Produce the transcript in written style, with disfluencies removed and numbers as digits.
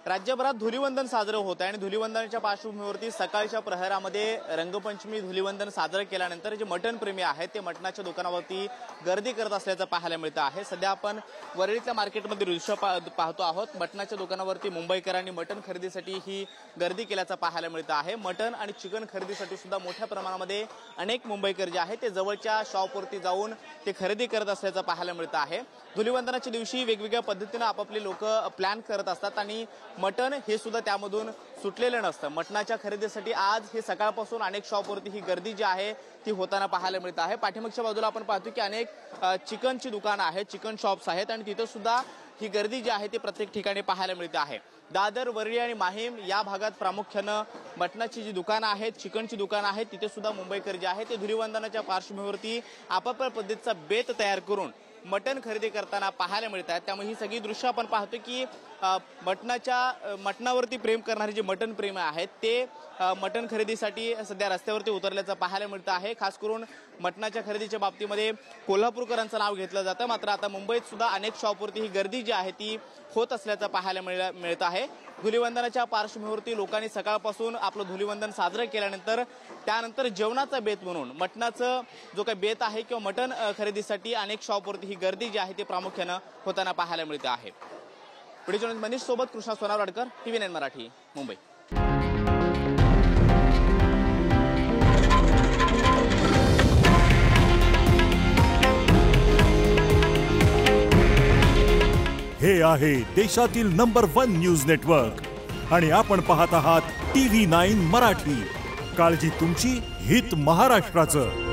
राज्यभरात धुलीवंदन साजरं होत आहे आणि धुलीवंदनाच्या पार्श्वभूमीवरती सकाळच्या प्रहरामध्ये रंगपंचमी धुलीवंदन साजरं केल्यानंतर जे मटण प्रेमी आहेत ते मटणाच्या दुकानावरती गर्दी करत असल्याचं पाहायला मिळतं आहे। सध्या आपण वरळीतल्या मार्केटमध्ये दृश्य पाहतो आहोत। मटणाच्या दुकानावरती मुंबईकरांनी मटण खरेदीसाठी ही गर्दी केल्याचं पाहायला मिळतं आहे। मटण आणि चिकन खरेदीसाठी सुद्धा मोठ्या प्रमाणामध्ये अनेक मुंबईकर जे आहेत ते जवळच्या शॉपवरती जाऊन ते खरेदी करत असल्याचं पाहायला मिळतं आहे। धुलीवंदनाच्या दिवशी वेगवेगळ्या पद्धतीने आपापले लोक प्लॅन करत असतात आणि मटण हे सुद्धा त्यामधून सुटलेलं नसतं। मटणाच्या खरेदीसाठी आज हे सकाळपासून अनेक शॉपवरती ही गर्दी जी आहे ती होताना पाहायला मिळत आहे। पाठीमागच्या बाजूला आपण पाहतो की अनेक चिकनची दुकानं आहेत, चिकन शॉप्स आहेत आणि तिथे सुद्धा ही गर्दी जी आहे ती प्रत्येक ठिकाणी पाहायला मिळते आहे। दादर, वरळी आणि माहीम या भागात प्रामुख्याने मटणाची जी दुकानं आहेत, चिकनची दुकानं आहेत, तिथे सुद्धा मुंबईकर जे आहेत ते धुलीवंदनाच्या पार्श्वभूमीवरती आपापल्या पद्धतीचा बेत तयार करून मटण खरेदी करताना पाहायला मिळत आहेत। त्यामुळे ही सगळी दृश्य आपण पाहतो की मटणावरती प्रेम करणारे जे मटण प्रेमी आहेत ते मटण खरेदीसाठी सध्या रस्त्यावरती उतरल्याचं पाहायला मिळतं आहे। खास करून मटणाच्या खरेदीच्या बाबतीमध्ये कोल्हापूरकरांचं नाव घेतलं जातं। मात्र आता मुंबईत सुद्धा अनेक शॉपवरती ही गर्दी जी आहे ती होत असल्याचं पाहायला मिळत आहे। धुलीवंदनाच्या पार्श्वभूमीवरती लोकांनी सकाळपासून आपलं धुलीवंदन साजरं केल्यानंतर त्यानंतर जेवणाचा बेत म्हणून मटणाचं जो काही बेत आहे किंवा मटण खरेदीसाठी अनेक शॉपवरती ही गर्दी जी आहे ती प्रामुख्याने होताना पाहायला मिळते आहे। व्हिडिओ जर्नलिस्ट मनीष सोबत कृष्णा सोनावडकर, TV9 मराठी, मुंबई। हे आहे देशातील नंबर 1 न्यूज नेटवर्क आणि आपण पाहत आहात TV9 मराठी। काळजी तुमची, हित महाराष्ट्राचं।